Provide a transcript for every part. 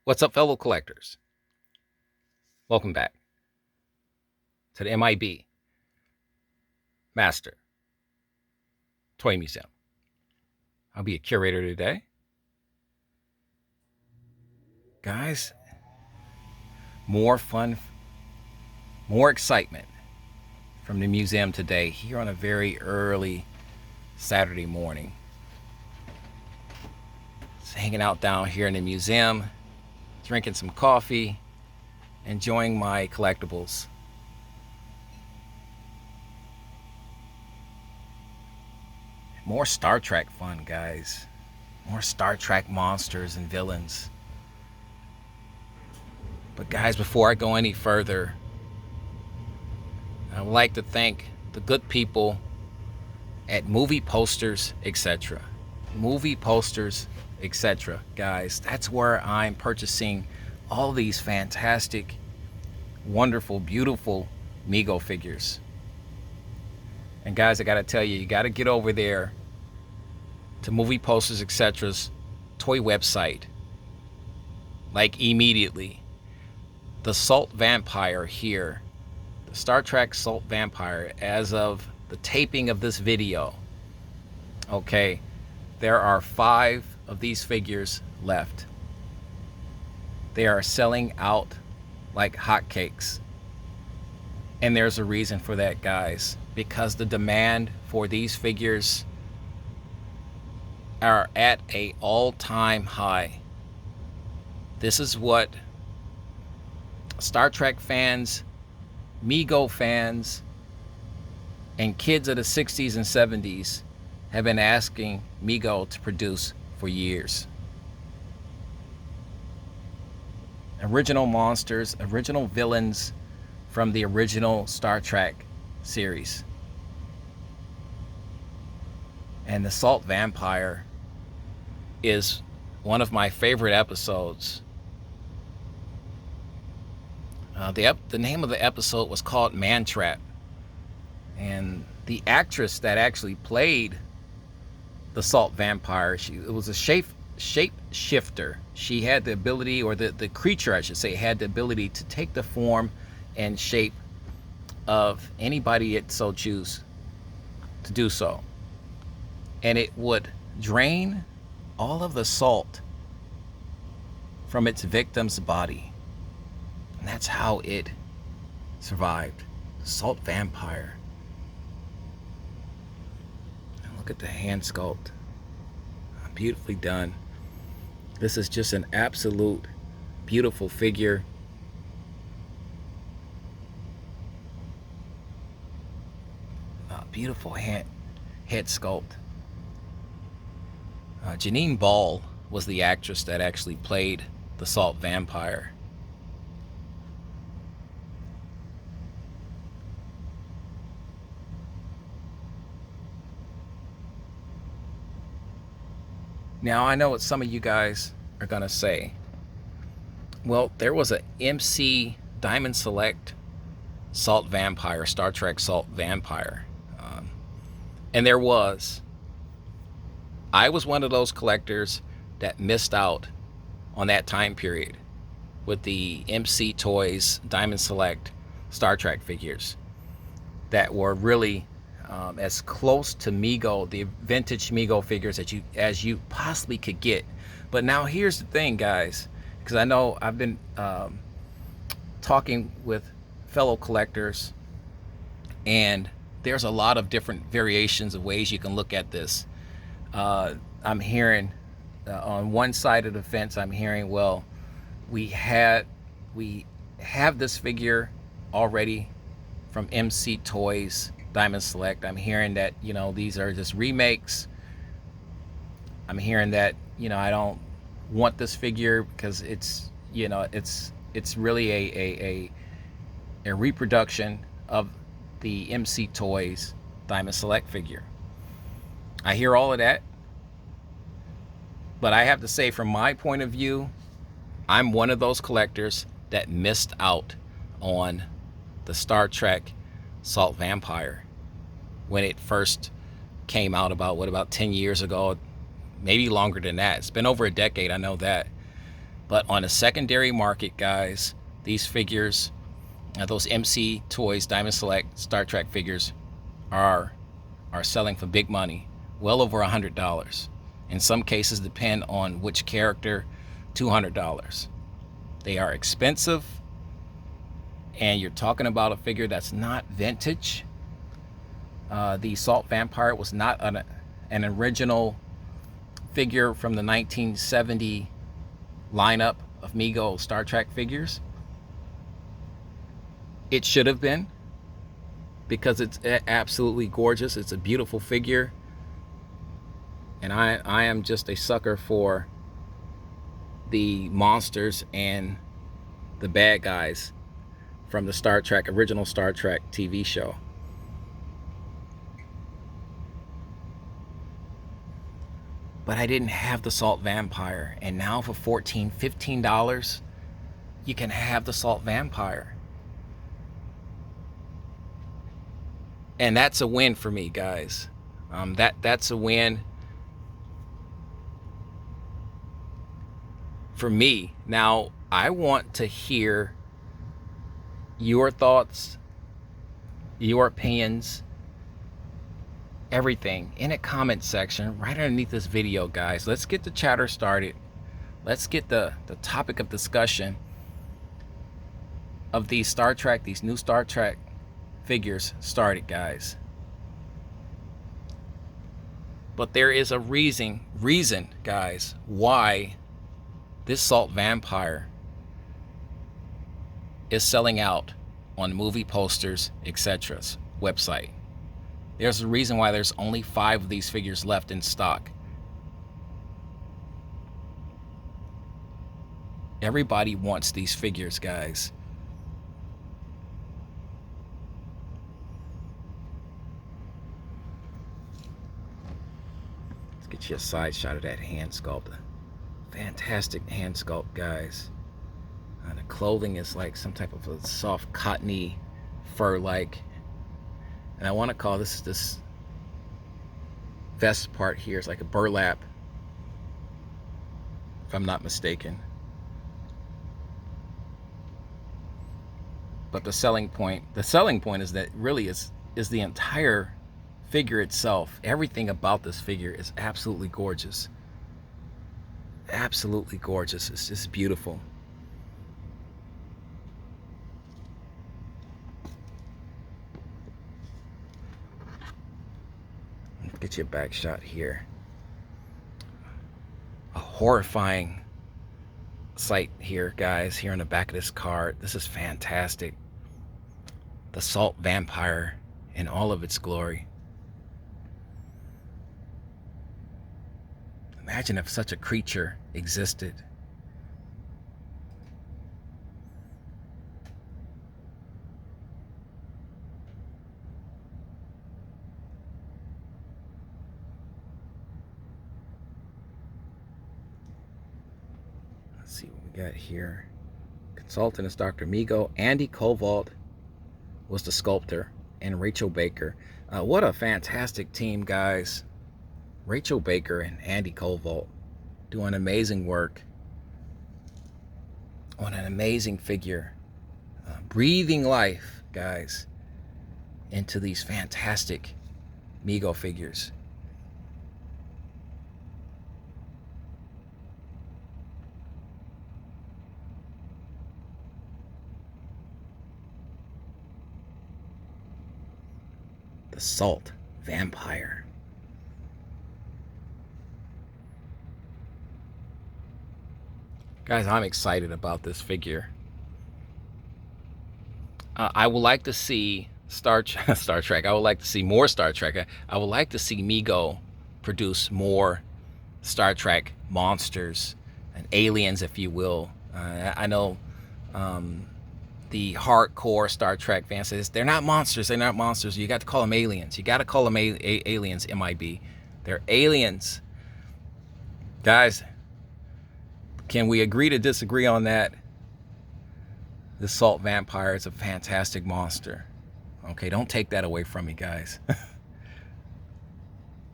What's up, fellow collectors? Welcome back to the M.I.B. Master Toy Museum. I'll be a curator today. Guys, more fun, more excitement from the museum today here on a very early Saturday morning. Just hanging out down here in the museum, drinking some coffee, enjoying my collectibles. More Star Trek fun, guys. More Star Trek monsters and villains. But guys, before I go any further, I would like to thank the good people at Movie Posters, etc. Movie Posters, etc. Guys, that's where I'm purchasing all these fantastic, wonderful, beautiful Mego figures. And guys, I gotta tell you, you gotta get over there to Movie Posters, etc.'s toy website, like immediately. The Salt Vampire here, the Star Trek Salt Vampire, as of the taping of this video, okay, there are 5 of these figures left. They are selling out like hotcakes. And there's a reason for that, guys, because the demand for these figures are at an all-time high. This is what Star Trek fans, Mego fans, and kids of the 60s and 70s have been asking Mego to produce for years. Original monsters, original villains from the original Star Trek series. And the Salt Vampire is one of my favorite episodes. The name of the episode was called Man Trap. And the actress that actually played the Salt Vampire, it was a shapeshifter. She had the ability, or the creature, I should say, had the ability to take the form and shape of anybody it so choose to do so. And it would drain all of the salt from its victim's body. And that's how it survived. The Salt Vampire. And look at the hand sculpt. Beautifully done. This is just an absolute beautiful figure. Beautiful head sculpt. Janine Ball was the actress that actually played the Salt Vampire. Now, I know what some of you guys are going to say. Well, there was a MC Diamond Select Salt Vampire, Star Trek Salt Vampire. And there was. I was one of those collectors that missed out on that time period with the MC Toys Diamond Select Star Trek figures that were really as close to Mego, the vintage Mego figures as you possibly could get. But now here's the thing, guys, because I know I've been talking with fellow collectors, and there's a lot of different variations of ways you can look at this. I'm hearing on one side of the fence, I'm hearing, well, we have this figure already from MC Toys Diamond Select. I'm hearing that, you know, these are just remakes. I'm hearing that, you know, I don't want this figure because it's, you know, it's really a reproduction of the MC Toys Diamond Select figure. I hear all of that, but I have to say, from my point of view, I'm one of those collectors that missed out on the Star Trek Salt Vampire when it first came out about 10 years ago, maybe longer than that. It's been over a decade, I know that. But on the secondary market, guys, these figures, those MC Toys Diamond Select Star Trek figures are selling for big money, well over $100. In some cases, depend on which character, $200. They are expensive, and you're talking about a figure that's not vintage. The Salt Vampire was not an original figure from the 1970 lineup of Mego Star Trek figures. It should have been, because it's absolutely gorgeous. It's a beautiful figure, and I am just a sucker for the monsters and the bad guys from the Star Trek, original Star Trek TV show. But I didn't have the Salt Vampire, and now for $14, $15, you can have the Salt Vampire. And that's a win for me, guys. That's a win for me. Now, I want to hear your thoughts, your opinions, everything in a comment section right underneath this video, guys. Let's get the chatter started. Let's get the topic of discussion of these Star Trek, these new Star Trek figures started, guys. But there is a reason, guys, why this Salt Vampire is selling out on movie posters, etc.'s website. There's a reason why there's only 5 of these figures left in stock. Everybody wants these figures, guys. Let's get you a side shot of that hand sculpt. Fantastic hand sculpt, guys. The clothing is like some type of a soft cottony fur-like. And I want to call this vest part here is like a burlap, if I'm not mistaken. But the selling point is that really is the entire figure itself. Everything about this figure is absolutely gorgeous. Absolutely gorgeous. It's just beautiful. Get you a back shot here. A horrifying sight here, guys, here on the back of this card. This is fantastic. The Salt Vampire in all of its glory. Imagine if such a creature existed. Let's see what we got here. Consultant is Dr. Mego. Andy Kovaldt was the sculptor, and Rachel Baker. What a fantastic team, guys. Rachel Baker and Andy Kovaldt doing amazing work on an amazing figure. Breathing life, guys, into these fantastic Mego figures. The Salt Vampire. Guys, I'm excited about this figure. I would like to see Star Trek. I would like to see more Star Trek. I would like to see Mego produce more Star Trek monsters and aliens, if you will. I know the hardcore Star Trek fans says they're not monsters. They're not monsters. You got to call them aliens. You got to call them aliens. M.I.B. They're aliens, guys. Can we agree to disagree on that? The Salt Vampire is a fantastic monster. Okay, don't take that away from me, guys.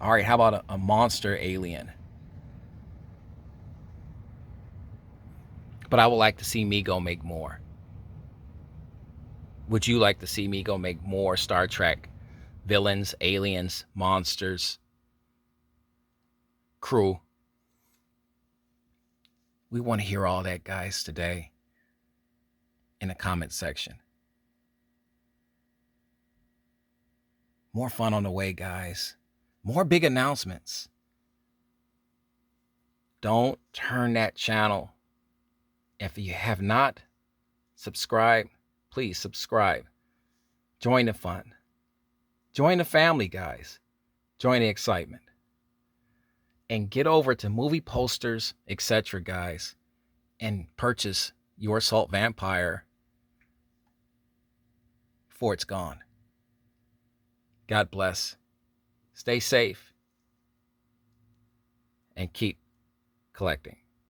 All right, how about a monster alien? But I would like to see Mego make more. Would you like to see Mego make more Star Trek villains, aliens, monsters, crew? We want to hear all that, guys, today in the comment section. More fun on the way, guys. More big announcements. Don't turn that channel. If you have not subscribed, please subscribe. Join the fun. Join the family, guys. Join the excitement. And get over to movie posters, etc., guys, and purchase your Assault Vampire before it's gone. God bless. Stay safe and keep collecting.